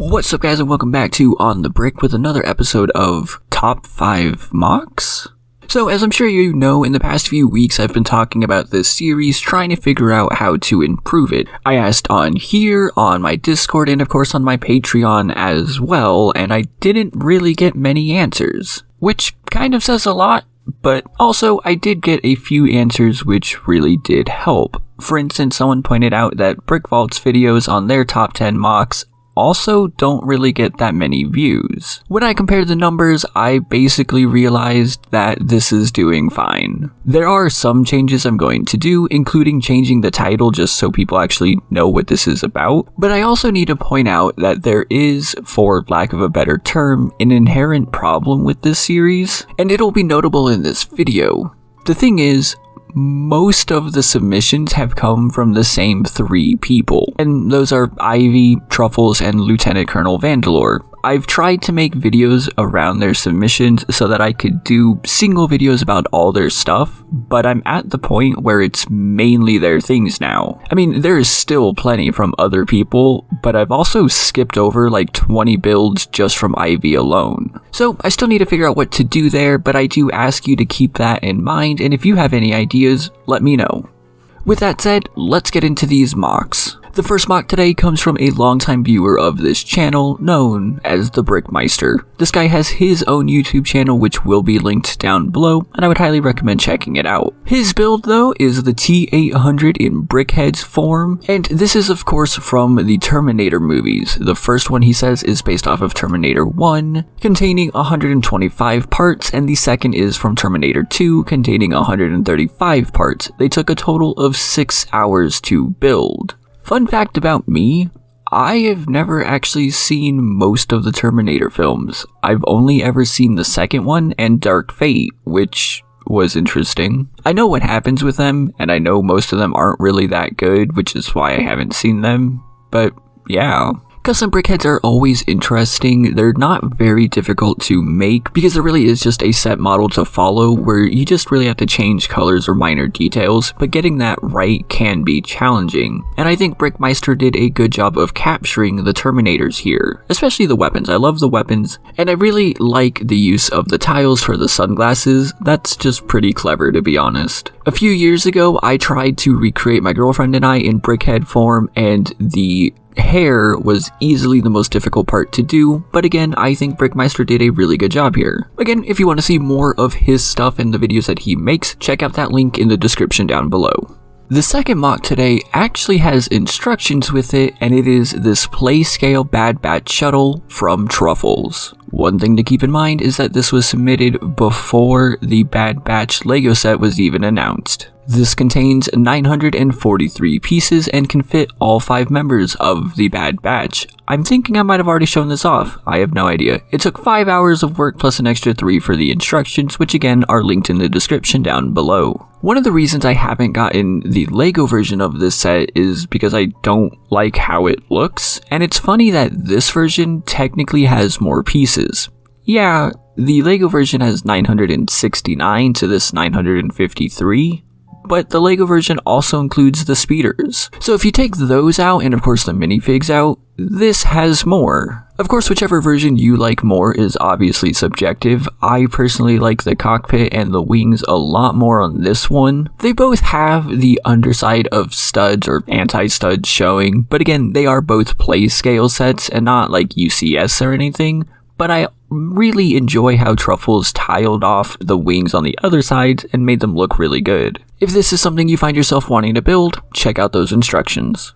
What's up guys and welcome back to On the Brick with another episode of Top 5 MOCs. So as I'm sure you know, in the past few weeks I've been talking about this series, trying to figure out how to improve it. I asked on here, on my Discord, and of course on my Patreon as well, and I didn't really get many answers. Which kind of says a lot, but also I did get a few answers which really did help. For instance, someone pointed out that BrickVault's videos on their top 10 MOCs also don't really get that many views. When I compared the numbers, I basically realized that this is doing fine. There are some changes I'm going to do, including changing the title just so people actually know what this is about, but I also need to point out that there is, for lack of a better term, an inherent problem with this series, and it'll be notable in this video. The thing is, most of the submissions have come from the same 3 people, and those are Ivy, Truffles, and Lieutenant Colonel Vandalore. I've tried to make videos around their submissions so that I could do single videos about all their stuff, but I'm at the point where it's mainly their things now. I mean, there is still plenty from other people, but I've also skipped over like 20 builds just from Ivy alone. So I still need to figure out what to do there, but I do ask you to keep that in mind, and if you have any ideas, let me know. With that said, let's get into these MOCs. The first MOC today comes from a longtime viewer of this channel known as the Brickmeister. This guy has his own YouTube channel which will be linked down below, and I would highly recommend checking it out. His build though is the T800 in Brickheadz form, and this is of course from the Terminator movies. The first one he says is based off of Terminator 1, containing 125 parts, and the second is from Terminator 2, containing 135 parts. They took a total of 6 hours to build. Fun fact about me, I have never actually seen most of the Terminator films. I've only ever seen the second one and Dark Fate, which was interesting. I know what happens with them, and I know most of them aren't really that good, which is why I haven't seen them, but yeah. Custom brickheads are always interesting. They're not very difficult to make because there really is just a set model to follow where you just really have to change colors or minor details, but getting that right can be challenging. And I think Brickmeister did a good job of capturing the Terminators here, especially the weapons. I love the weapons, and I really like the use of the tiles for the sunglasses. That's just pretty clever, to be honest. A few years ago, I tried to recreate my girlfriend and I in brickhead form, and the hair was easily the most difficult part to do, but again, I think Brickmeister did a really good job here. Again, if you want to see more of his stuff and the videos that he makes, check out that link in the description down below. The second MOC today actually has instructions with it, and it is this Play Scale Bad Batch shuttle from Truffles. One thing to keep in mind is that this was submitted before the Bad Batch LEGO set was even announced. This contains 943 pieces and can fit all 5 members of the Bad Batch. I'm thinking I might have already shown this off, I have no idea. It took 5 hours of work plus an extra 3 for the instructions, which again are linked in the description down below. One of the reasons I haven't gotten the LEGO version of this set is because I don't like how it looks, and it's funny that this version technically has more pieces. Yeah, the LEGO version has 969 to this 953, but the LEGO version also includes the speeders. So if you take those out and of course the minifigs out, this has more. Of course, whichever version you like more is obviously subjective. I personally like the cockpit and the wings a lot more on this one. They both have the underside of studs or anti-studs showing, but again, they are both play scale sets and not like UCS or anything. But I really enjoy how Truffles tiled off the wings on the other side and made them look really good. If this is something you find yourself wanting to build, check out those instructions.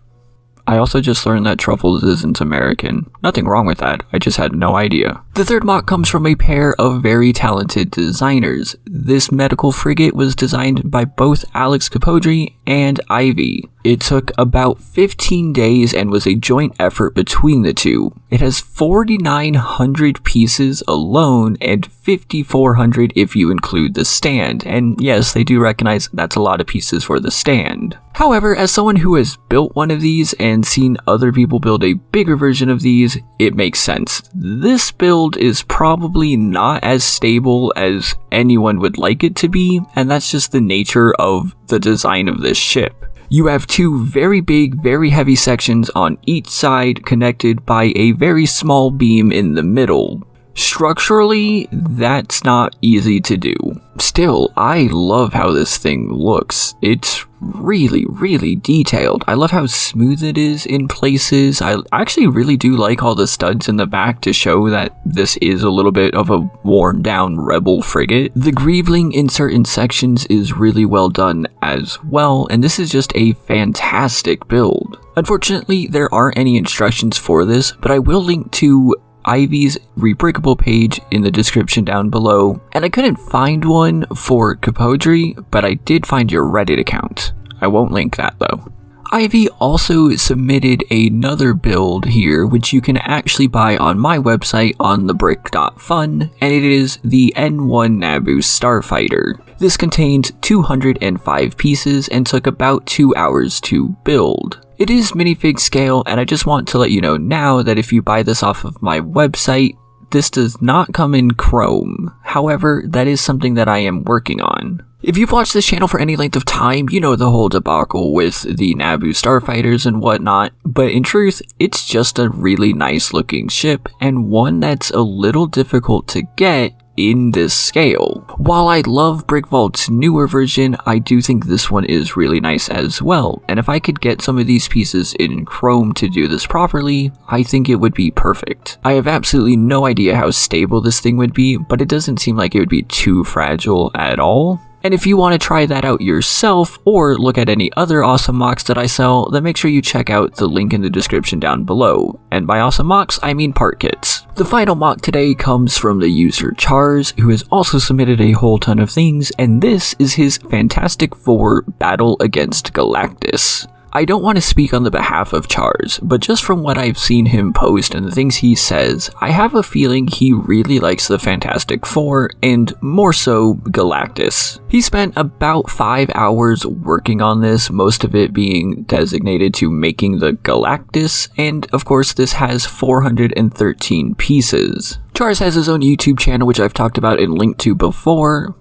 I also just learned that Truffles isn't American. Nothing wrong with that, I just had no idea. The third MOC comes from a pair of very talented designers. This medical frigate was designed by both Alex Capodri and Ivy. It took about 15 days and was a joint effort between the two. It has 4,900 pieces alone and 5,400 if you include the stand, and yes, they do recognize that's a lot of pieces for the stand. However, as someone who has built one of these and seen other people build a bigger version of these, it makes sense. This build is probably not as stable as anyone would like it to be, and that's just the nature of the design of this ship. You have two very big, very heavy sections on each side connected by a very small beam in the middle. Structurally, that's not easy to do. Still, I love how this thing looks. It's really, really detailed. I love how smooth it is in places. I actually really do like all the studs in the back to show that this is a little bit of a worn down rebel frigate. The greebling in certain sections is really well done as well, and this is just a fantastic build. Unfortunately, there aren't any instructions for this, but I will link to Ivy's rebrickable page in the description down below, and I couldn't find one for Capodry, but I did find your Reddit account. I won't link that though. Ivy also submitted another build here, which you can actually buy on my website, onthebrick.fun, and it is the N1 Naboo Starfighter. This contained 205 pieces and took about 2 hours to build. It is minifig scale, and I just want to let you know now that if you buy this off of my website, this does not come in Chrome. However, that is something that I am working on. If you've watched this channel for any length of time, you know the whole debacle with the Naboo Starfighters and whatnot, but in truth, it's just a really nice looking ship, and one that's a little difficult to get in this scale. While I love BrickVault's newer version, I do think this one is really nice as well, and if I could get some of these pieces in Chrome to do this properly, I think it would be perfect. I have absolutely no idea how stable this thing would be, but it doesn't seem like it would be too fragile at all. And if you want to try that out yourself, or look at any other awesome MOCs that I sell, then make sure you check out the link in the description down below. And by awesome MOCs, I mean part kits. The final MOC today comes from the user Chars, who has also submitted a whole ton of things, and this is his Fantastic Four Battle Against Galactus. I don't want to speak on the behalf of Chars, but just from what I've seen him post and the things he says, I have a feeling he really likes the Fantastic Four, and more so Galactus. He spent about 5 hours working on this, most of it being designated to making the Galactus, and of course this has 413 pieces. Chars has his own YouTube channel, which I've talked about and linked to before.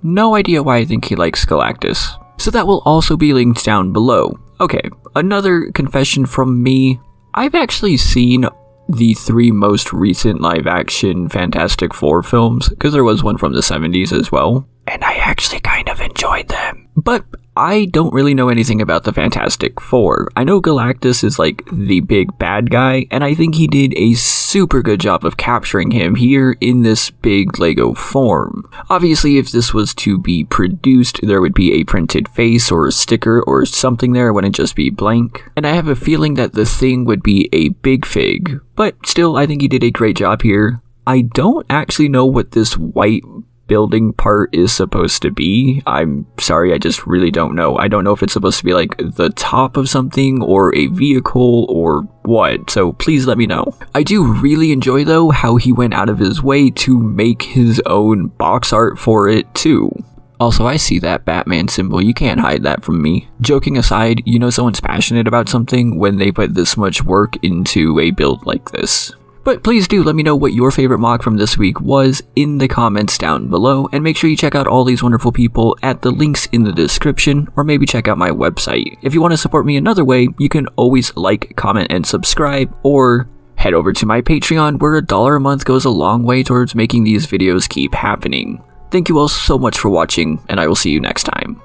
No idea why I think he likes Galactus. So that will also be linked down below. Okay, another confession from me. I've actually seen the 3 most recent live-action Fantastic Four films, because there was one from the 70s as well, and I actually kind of enjoyed them. But I don't really know anything about the Fantastic Four. I know Galactus is like the big bad guy, and I think he did a super good job of capturing him here in this big Lego form. Obviously, if this was to be produced, there would be a printed face or a sticker or something there, it wouldn't just be blank. And I have a feeling that the thing would be a big fig, but still, I think he did a great job here. I don't actually know what this white building part is supposed to be. I'm sorry, I just really don't know. I don't know if it's supposed to be like the top of something or a vehicle or what, so please let me know. I do really enjoy though how he went out of his way to make his own box art for it too. Also, I see that Batman symbol, you can't hide that from me. Joking aside, you know someone's passionate about something when they put this much work into a build like this. But please do let me know what your favorite MOC from this week was in the comments down below, and make sure you check out all these wonderful people at the links in the description, or maybe check out my website. If you want to support me another way, you can always like, comment, and subscribe, or head over to my Patreon where $1 a month goes a long way towards making these videos keep happening. Thank you all so much for watching, and I will see you next time.